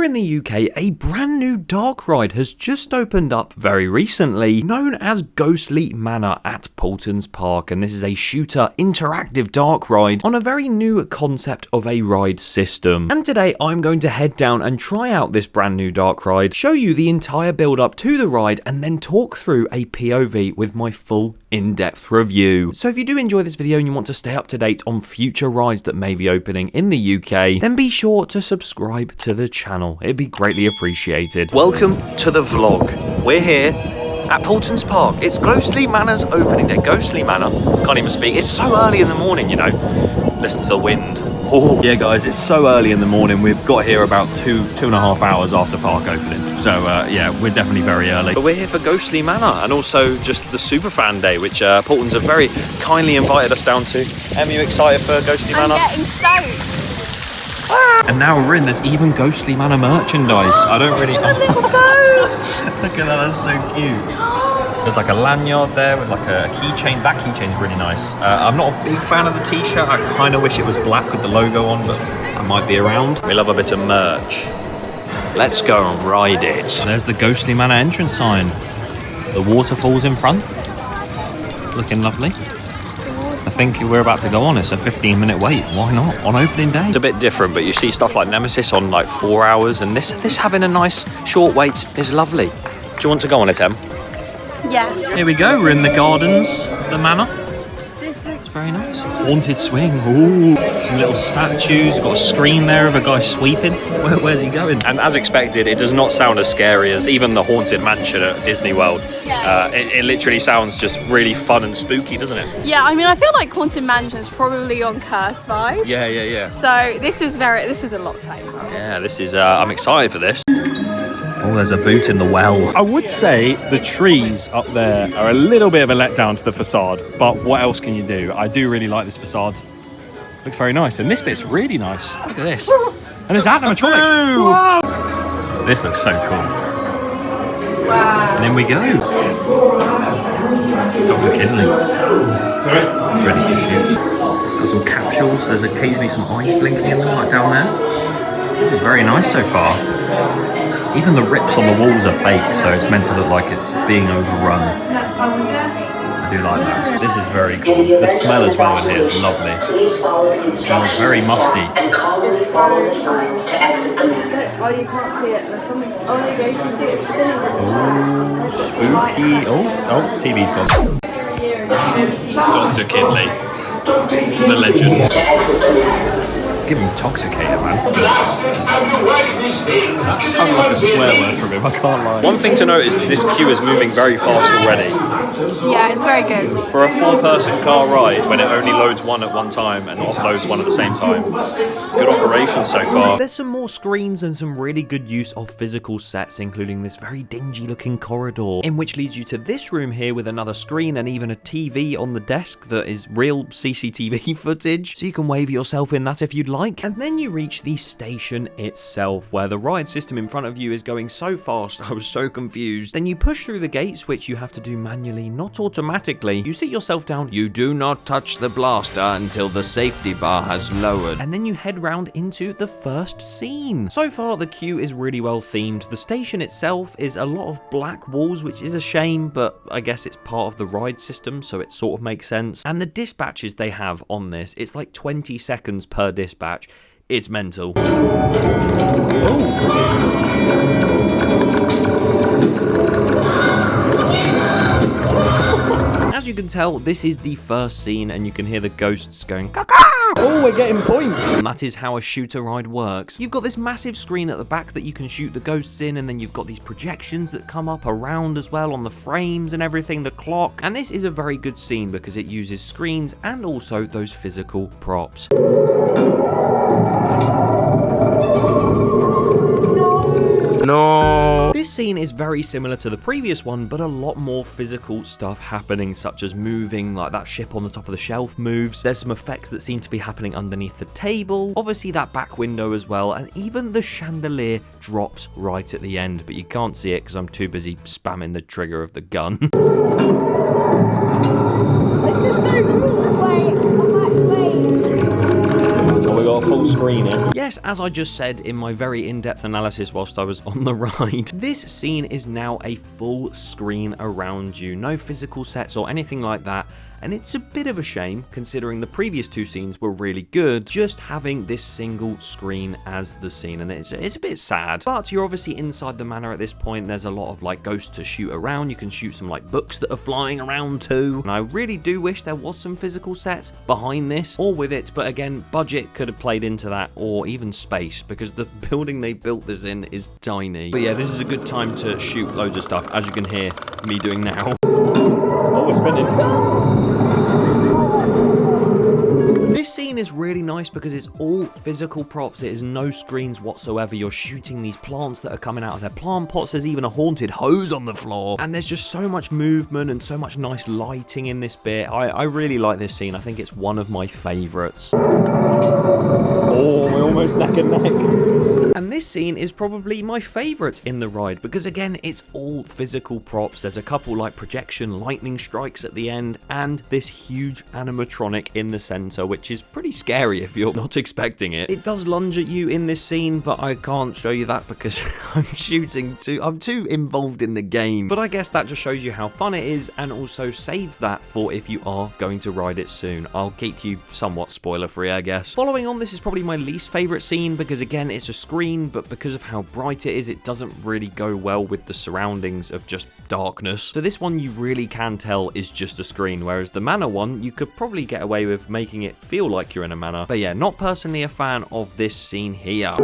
Here in the UK, a brand new dark ride has just opened up very recently, known as Ghostly Manor at Paultons Park, and this is a shooter interactive dark ride on a very new concept of a ride system. And today I'm going to head down and try out this brand new dark ride, show you the entire build up to the ride, and then talk through a POV with my full in-depth review. So if you do enjoy this video and you want to stay up to date on future rides that may be opening in the UK, then be sure to subscribe to the channel. It'd be greatly appreciated. Welcome to the vlog. We're here at Paultons Park. It's Ghostly Manor's opening day. Ghostly Manor. Can't even speak. It's so early in the morning, you know. Listen to the wind. Oh. Yeah, guys, it's so early in the morning. We've got here about two and a half hours after park opening. So, yeah, we're definitely very early. But we're here for Ghostly Manor and also just the Superfan Day, which Paultons have very kindly invited us down to. Em, you excited for Ghostly Manor? I'm getting soaked. And now we're in, there's even Ghostly Manor merchandise. I don't really... The little ghosts! Look at that, that's so cute. There's like a lanyard there with like a keychain. That keychain's really nice. I'm not a big fan of the t-shirt. I kind of wish it was black with the logo on, but that might be around. We love a bit of merch. Let's go and ride it. There's the Ghostly Manor entrance sign. The waterfall's in front. Looking lovely. I think we're about to go on. It's a 15-minute wait. Why not? On opening day. It's a bit different, but you see stuff like Nemesis on like 4 hours, and this having a nice short wait is lovely. Do you want to go on it, Em? Yes. Here we go. We're in the gardens of the manor. It's very nice. Haunted swing. Ooh. Some little statues. Got a screen there of a guy sweeping. Where's he going? And as expected, it does not sound as scary as even the Haunted Mansion at Disney World. Yeah. It literally sounds just really fun and spooky, doesn't it? Yeah, I mean, I feel like Haunted Mansion is probably on Curse vibes. Yeah. So this is a lot safer. Yeah, this is, I'm excited for this. Oh, there's a boot in the well. I would say the trees up there are a little bit of a letdown to the facade, but what else can you do? I do really like this facade. Looks very nice, and this bit's really nice. Look at this. And there's animatronics. Wow. This looks so cool. Wow. And in we go. Stop the kindling. Ready to shoot. Got some capsules. There's occasionally some eyes blinking in them, like down there. This is very nice so far. Even the rips on the walls are fake, so it's meant to look like it's being overrun. I do like that. This is very cool. The smell as well in here is lovely. It smells very musty. Oh, you can't see it. There's something. Oh, there you go. You can see it spinning. Oh, spooky. Oh, TV's gone. Dr. Kinley, the legend. Give him Toxicator, man. That sounds like a swear word from him, I can't lie. One thing to notice is this queue is moving very fast already. Yeah, it's very good. For a 4-person car ride, when it only loads one at one time and offloads one at the same time, good operation so far. There's some more screens and some really good use of physical sets, including this very dingy looking corridor, in which leads you to this room here with another screen and even a TV on the desk that is real CCTV footage, so you can wave yourself in that if you'd like. And then you reach the station itself, where the ride system in front of you is going so fast, I was so confused. Then you push through the gates, which you have to do manually, not automatically. You sit yourself down. You do not touch the blaster until the safety bar has lowered. And then you head round into the first scene. So far, the queue is really well themed. The station itself is a lot of black walls, which is a shame, but I guess it's part of the ride system, so it sort of makes sense. And the dispatches they have on this, it's like 20 seconds per dispatch. It's mental. As you can tell, this is the first scene, and you can hear the ghosts going caca. Oh, we're getting points. And that is how a shooter ride works. You've got this massive screen at the back that you can shoot the ghosts in, and then you've got these projections that come up around as well on the frames and everything, the clock. And this is a very good scene because it uses screens and also those physical props. No. This scene is very similar to the previous one, but a lot more physical stuff happening, such as moving, like that ship on the top of the shelf moves. There's some effects that seem to be happening underneath the table. Obviously that back window as well, and even the chandelier drops right at the end, but you can't see it because I'm too busy spamming the trigger of the gun. This is so cool. Wait, Oh, we got a full full screen it. Yes, as I just said in my very in-depth analysis whilst I was on the ride, this scene is now a full screen around you. No physical sets or anything like that. And it's a bit of a shame, considering the previous two scenes were really good, just having this single screen as the scene, and it's a bit sad. But you're obviously inside the manor at this point. There's a lot of like ghosts to shoot around. You can shoot some like books that are flying around too. And I really do wish there was some physical sets behind this or with it, but again, budget could have played into that, or even space, because the building they built this in is tiny. But yeah, this is a good time to shoot loads of stuff, as you can hear me doing now. Oh, we're spinning. This scene is really nice because it's all physical props. It is no screens whatsoever. You're shooting these plants that are coming out of their plant pots. There's even a haunted hose on the floor. And there's just so much movement and so much nice lighting in this bit. I really like this scene. I think it's one of my favourites. Oh, we're almost neck and neck. And this scene is probably my favourite in the ride because again, it's all physical props. There's a couple like projection lightning strikes at the end and this huge animatronic in the centre, which is pretty scary if you're not expecting it. It does lunge at you in this scene, but I can't show you that because I'm too involved in the game. But I guess that just shows you how fun it is and also saves that for if you are going to ride it soon. I'll keep you somewhat spoiler free, I guess. Following on, this is probably my least favourite scene because again, it's a screen, but because of how bright it is, it doesn't really go well with the surroundings of just darkness. So this one you really can tell is just a screen, whereas the manor one, you could probably get away with making it feel like you're in a manor. But yeah, not personally a fan of this scene here.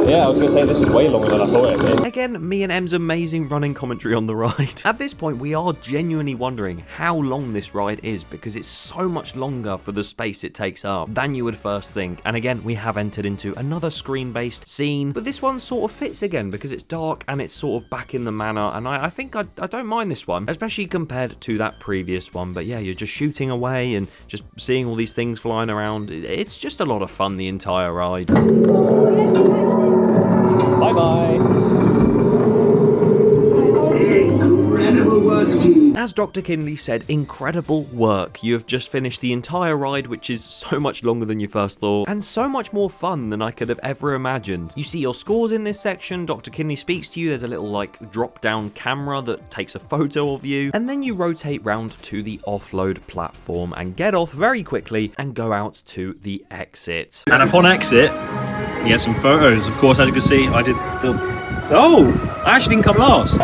Yeah, I was going to say this is way longer than I thought it'd be. Again, me and Em's amazing running commentary on the ride. At this point, we are genuinely wondering how long this ride is because it's so much longer for the space it takes up than you would first think. And again, we have entered into another screen-based scene, but this one sort of fits again because it's dark and it's sort of back in the manor. And I think I don't mind this one, especially compared to that previous one. But yeah, you're just shooting away and just seeing all these things flying around. It's just a lot of fun the entire ride. Bye-bye. Incredible work, team. As Dr. Kinley said, incredible work. You have just finished the entire ride, which is so much longer than you first thought, and so much more fun than I could have ever imagined. You see your scores in this section, Dr. Kinley speaks to you, there's a little like drop-down camera that takes a photo of you, and then you rotate round to the offload platform and get off very quickly and go out to the exit. And upon exit, you get some photos. Of course, as you can see, I did the... Oh! I actually didn't come last.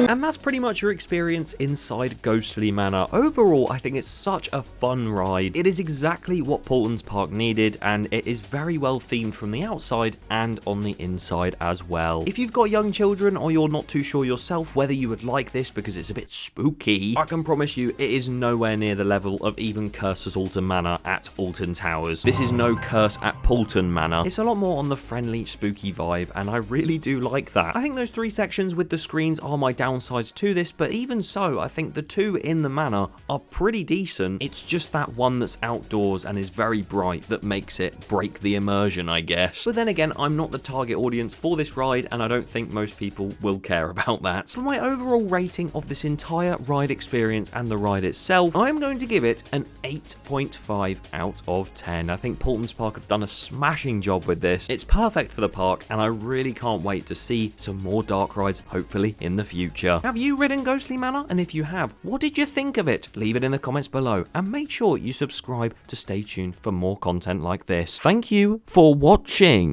And that's pretty much your experience inside Ghostly Manor. Overall, I think it's such a fun ride. It is exactly what Paultons Park needed, and it is very well themed from the outside and on the inside as well. If you've got young children or you're not too sure yourself whether you would like this because it's a bit spooky, I can promise you it is nowhere near the level of even Curse's Alton Manor at Alton Towers. This is no Curse at Paulton Manor. It's a lot more on the friendly, spooky vibe, and I really do like that. I think those three sections with the screens are my downsides to this, but even so, I think the two in the manor are pretty decent. It's just that one that's outdoors and is very bright that makes it break the immersion, I guess. But then again, I'm not the target audience for this ride, and I don't think most people will care about that. For my overall rating of this entire ride experience and the ride itself, I'm going to give it an 8.5 out of 10. I think Paultons Park have done a smashing job with this. It's perfect for the park, and I really can't wait to see some more dark rides, hopefully in the future. Have you ridden Ghostly Manor? And if you have, what did you think of it? Leave it in the comments below, and make sure you subscribe to stay tuned for more content like this. Thank you for watching.